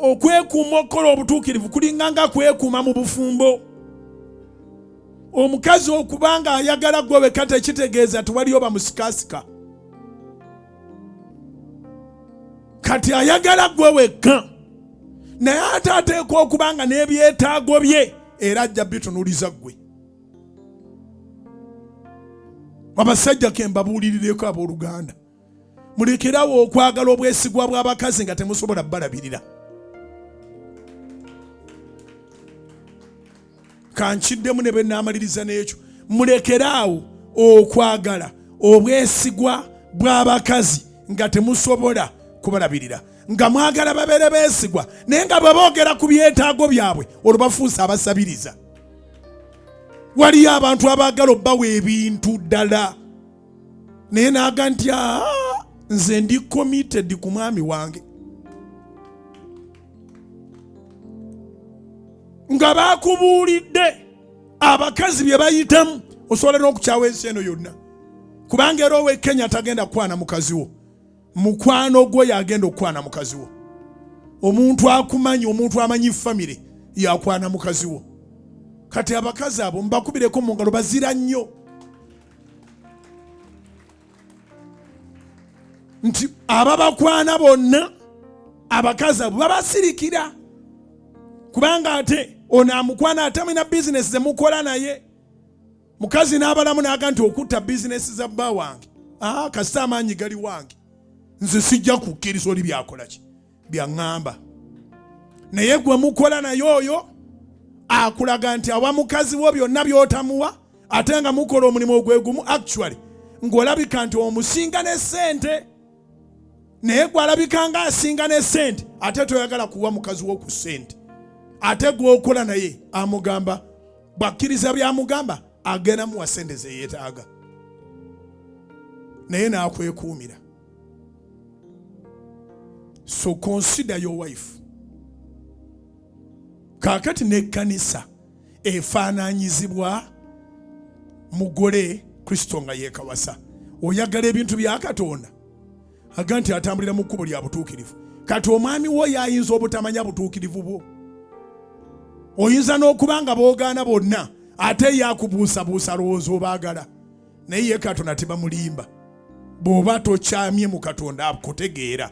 okwekuuma okukola obutuukirivu kulinganga kwekuuma mu bufumbo. Omukazi okubanga ayagala gwe wekka tekitegeeza tewaliyo bamusikasika. Kati ayagala gwe wekka naye ate ateekwa okubanga n'ebyetaago bye era ajja bitunuliza gwe. Abasajja ke mbabuulirireko abooluganda, mulekerawo okwagala obwesigwa bw'abakazi nga temusobola balabirira. Kankiddemu ne bennaamaliriza n'ekyo, mulekeraawo okwagala obwesigwa bw'abakazi nga temusobola kubalabirira, nga mwagala babeere beesigwa naye nga bwe boogera ku byetaago byabwe olubafuusa abasabiriza. Waliyo abantu abaagala obbawa ebintu ddala naye naaga nti nze ndi committed ku mwami wange. Nga bakubuulidde abakazi bye bayitamu osobola n'okukyawa ensi eno yonna, kubanga era owe Kenya tagenda kukwana mukazi wo, mukwano gwo yagenda okukwana mukazi wo. Omuntu akumanyi, omuntu amanyi famire yakwana mukazi wo. Kati abakazi abo mbakubireko mu ngalo, bazira nnyo. Nti ababakwana bonna abakazi abo babasirikira, kubanga ate ono amukwana atamina bizinesi ze mukola naye. Mukazi n'abalamu n'aga nti okutta bizinesi za bba wange, kasita amaanyi gali wange, nze sijja kukkiriza oli byakola ki byaŋŋamba. Naye gwe mukola naye oyo akulaga nti awa mukazi wo byonna by'otamuwa ate nga mukola omulimu ogwe gumu, actually ng'olabika nti omusinga ne ssente, naye gwe alabika nga asinga ne ssente ate toyagala kuwa mukazi wo ku ssente. Ate gw'okola naye amugamba, bwakkiriza byamugamba agenda muwa ssente ze yeetaaga, naye n'akwekuumira. So consider your wife. Kaakati n'ekkanisa efaanaanyizibwa mugole Kristo nga yeekawasa. Oyagala ebintu bya Katonda aga nti atambulira mu kkubo lya butuukirivu. Kati omwami wo yayinza obutamanya butuukirivu bwo. Oyinza n'okuba nga boogaana bonna ate yakubuusabuusa lowooza obaagala, naye ye Katonda tebamulimba. Bw'oba tokyamye mu Katonda akutegeera.